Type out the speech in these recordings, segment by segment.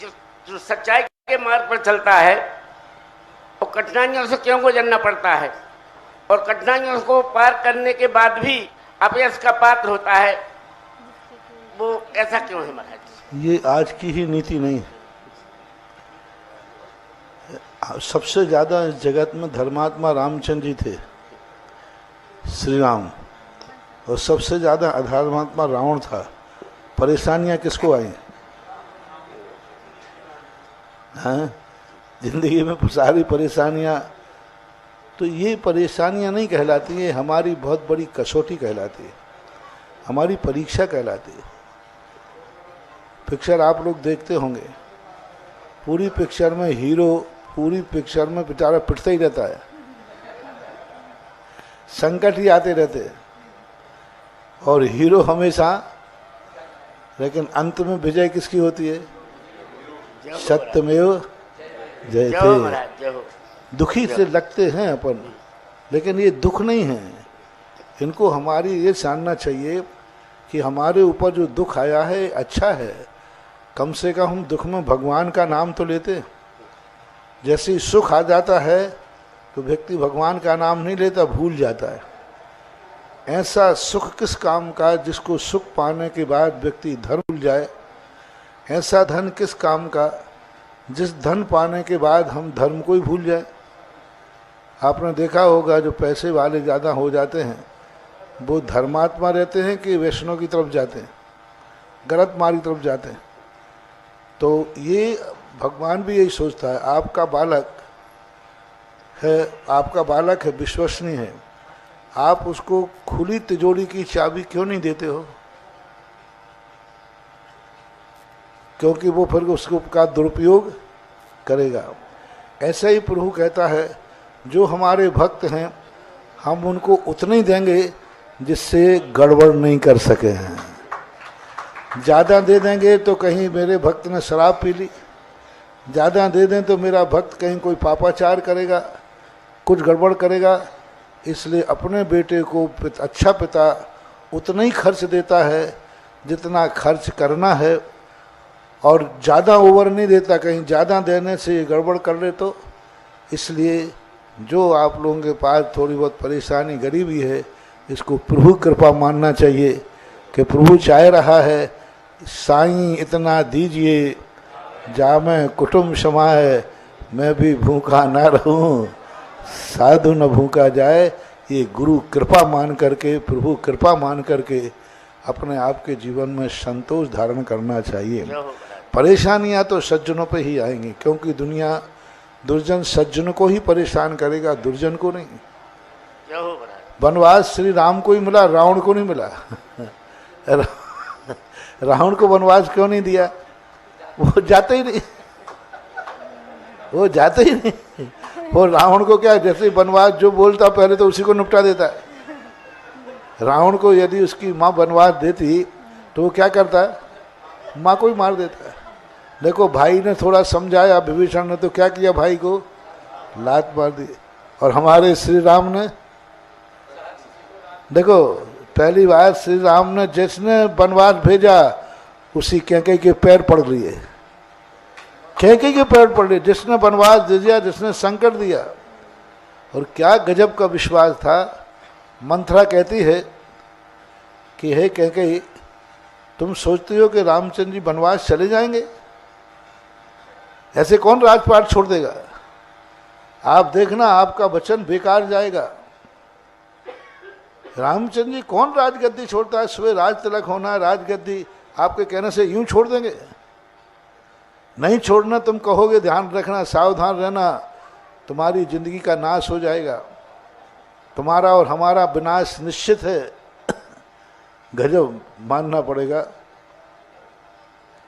जो जो सच्चाई के मार्ग पर चलता है वो कठिनाइयों से क्यों गुजरना पड़ता है, और कठिनाइयों को पार करने के बाद भी अपयश का पात्र होता है, वो ऐसा क्यों है महाराज? ये आज की ही नीति नहीं है। सबसे ज़्यादा इस जगत में धर्मात्मा रामचंद्र जी थे, श्री राम, और सबसे ज़्यादा अधर्मात्मा रावण था। परेशानियां किसको आई? हाँ, जिंदगी में सारी परेशानियां, तो ये परेशानियां नहीं कहलाती, ये हमारी बहुत बड़ी कसौटी कहलाती है, हमारी परीक्षा कहलाती है। पिक्चर आप लोग देखते होंगे, पूरी पिक्चर में हीरो पूरी पिक्चर में बेचारा पिटता ही रहता है, संकट ही आते रहते हैं, और हीरो हमेशा, लेकिन अंत में विजय किसकी होती है? सत्यमेव जयते। दुखी से लगते हैं अपन, लेकिन ये दुख नहीं है। इनको हमारी ये जानना चाहिए कि हमारे ऊपर जो दुख आया है अच्छा है, कम से कम हम दुख में भगवान का नाम तो लेते हैं। जैसे ही सुख आ जाता है तो व्यक्ति भगवान का नाम नहीं लेता, भूल जाता है। ऐसा सुख किस काम का जिसको सुख पाने के बाद व्यक्ति धर्म भूल जाए? ऐसा धन किस काम का जिस धन पाने के बाद हम धर्म को ही भूल जाए? आपने देखा होगा जो पैसे वाले ज़्यादा हो जाते हैं वो धर्मात्मा रहते हैं कि वैष्णव की तरफ जाते हैं, गलत मार्ग की तरफ जाते हैं। तो ये भगवान भी यही सोचता है, आपका बालक है, विश्वसनीय है, आप उसको खुली तिजोरी की चाबी क्यों नहीं देते हो? क्योंकि वो फिर उसको का दुरुपयोग करेगा। ऐसा ही प्रभु कहता है, जो हमारे भक्त हैं हम उनको उतना ही देंगे जिससे गड़बड़ नहीं कर सके हैं। ज़्यादा दे देंगे तो कहीं मेरे भक्त ने शराब पी ली, ज़्यादा दे दें तो मेरा भक्त कहीं कोई पापाचार करेगा, कुछ गड़बड़ करेगा। इसलिए अपने बेटे को अच्छा पिता उतना ही खर्च देता है जितना खर्च करना है, और ज़्यादा ओवर नहीं देता, कहीं ज़्यादा देने से ये गड़बड़ कर ले तो। इसलिए जो आप लोगों के पास थोड़ी बहुत परेशानी गरीबी है, इसको प्रभु कृपा मानना चाहिए कि प्रभु चाह रहा है, साईं इतना दीजिए जामे कुटुंब समाए, मैं भी भूखा ना रहूं, साधु न भूखा जाए। ये गुरु कृपा मान करके, प्रभु कृपा मान करके अपने आप के जीवन में संतोष धारण करना चाहिए। परेशानियां तो सज्जनों पे ही आएंगी, क्योंकि दुनिया दुर्जन सज्जन को ही परेशान करेगा, दुर्जन को नहीं। वनवास श्री राम को ही मिला, रावण को नहीं मिला। रावण को वनवास क्यों नहीं दिया? वो जाते ही नहीं, वो जाते ही नहीं। वो रावण को क्या, जैसे वनवास जो बोलता पहले तो उसी को निपटा देता है। रावण को यदि उसकी माँ वनवास देती तो वो क्या करता है? माँ को ही मार देता है। देखो भाई ने थोड़ा समझाया, विभीषण ने तो क्या किया, भाई को लात मार दी। और हमारे श्री राम ने देखो, पहली बार श्री राम ने जिसने वनवास भेजा उसी कैकेयी के पैर पड़ लिए, कैकेयी के पैर पड़ लिए, जिसने वनवास दे दिया, जिसने संकट दिया। और क्या गजब का विश्वास था। मंथरा कहती है कि हे कैकेयी, तुम सोचती हो कि रामचंद्र जी वनवास चले जाएंगे? ऐसे कौन राजपाट छोड़ देगा? आप देखना आपका वचन बेकार जाएगा। रामचंद्र जी कौन राजगद्दी छोड़ता है? सुबह राज तिलक होना, राजगद्दी आपके कहने से यूं छोड़ देंगे? नहीं छोड़ना, तुम कहोगे ध्यान रखना, सावधान रहना, तुम्हारी जिंदगी का नाश हो जाएगा, तुम्हारा और हमारा विनाश निश्चित है। गजब मानना पड़ेगा।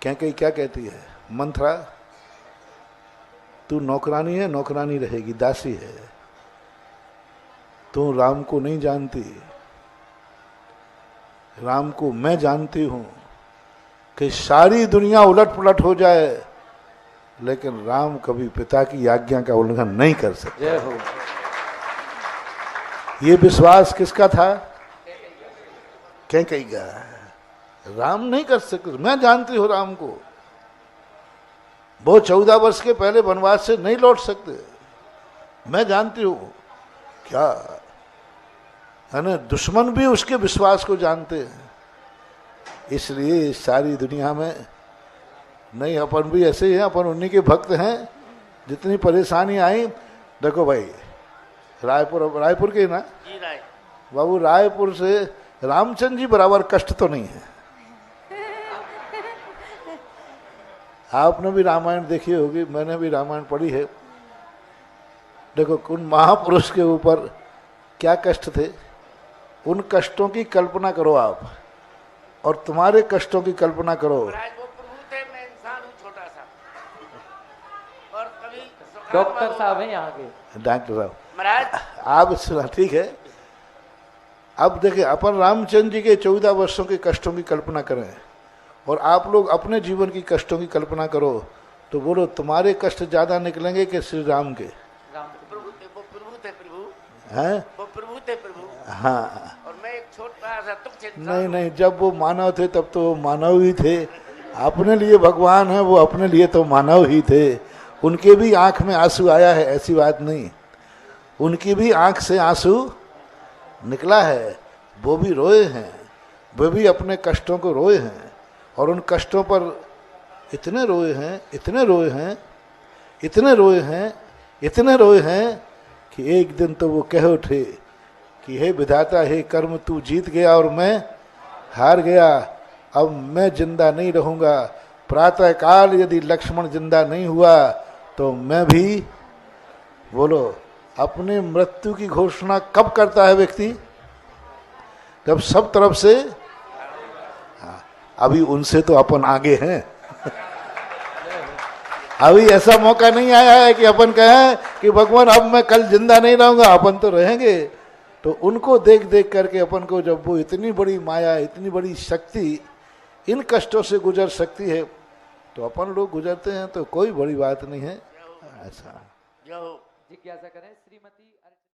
कैकेयी क्या कहती है? मंथरा, तू नौकरानी है, नौकरानी रहेगी, दासी है, तू राम को नहीं जानती। राम को मैं जानती हूं कि सारी दुनिया उलट पुलट हो जाए लेकिन राम कभी पिता की आज्ञा का उल्लंघन नहीं कर सकते। जय हो। ये विश्वास किसका था? कैकेयी का। राम नहीं कर सकते, मैं जानती हूँ राम को। वो 14 वर्ष के पहले वनवास से नहीं लौट सकते। मैं जानती हूँ क्या है ना, दुश्मन भी उसके विश्वास को जानते हैं। इसलिए सारी दुनिया में नहीं, अपन भी ऐसे ही हैं, अपन उन्हीं के भक्त हैं। जितनी परेशानी आई, देखो भाई रायपुर के ना जी राय बाबू, रायपुर से रामचंद्र जी बराबर कष्ट तो नहीं है। आपने भी रामायण देखी होगी, मैंने भी रामायण पढ़ी है। देखो उन महापुरुष के ऊपर क्या कष्ट थे, उन कष्टों की कल्पना करो आप, और तुम्हारे कष्टों की कल्पना करो। महाराज वो प्रभु थे, मैं इंसान हूँ छोटा सा। और कभी डॉक्टर साहब हैं यहाँ के। डॉक्टर साहब महाराज आप सुना, ठीक है। अब देखिए, अपन रामचंद्र जी के 14 वर्षों के कष्टों की कल्पना करें, और आप लोग अपने जीवन की कष्टों की कल्पना करो, तो बोलो तुम्हारे कष्ट ज्यादा निकलेंगे कि श्री राम के? प्रभु थे, वो प्रभु थे प्रभु हैं? वो प्रभु थे प्रभु। हाँ, और मैं एक छोटा सा तुच्छ इंसान नहीं हूँ। नहीं, जब वो मानव थे तब तो वो मानव ही थे। अपने लिए भगवान है, वो अपने लिए तो मानव ही थे। उनके भी आंख में आंसू आया है, ऐसी बात नहीं। उनकी भी आंख से आंसू निकला है, वो भी रोए हैं, वो भी अपने कष्टों को रोए हैं। और उन कष्टों पर इतने रोए हैं, इतने रोए हैं, इतने रोए हैं, इतने रोए हैं कि एक दिन तो वो कह उठे कि हे विधाता, हे कर्म, तू जीत गया और मैं हार गया। अब मैं जिंदा नहीं रहूँगा। प्रातः काल यदि लक्ष्मण जिंदा नहीं हुआ तो मैं भी, बोलो, अपने मृत्यु की घोषणा कब करता है व्यक्ति? जब सब तरफ से, हाँ, अभी उनसे तो अपन आगे हैं। अभी ऐसा मौका नहीं आया है कि अपन कहें कि भगवान अब मैं कल जिंदा नहीं रहूंगा, अपन तो रहेंगे। तो उनको देख देख करके अपन को, जब वो इतनी बड़ी माया, इतनी बड़ी शक्ति इन कष्टों से गुजर सकती है, तो अपन लोग गुजरते हैं, तो कोई बड़ी बात नहीं है। ऐसा जो जिज्ञासा करें श्रीमती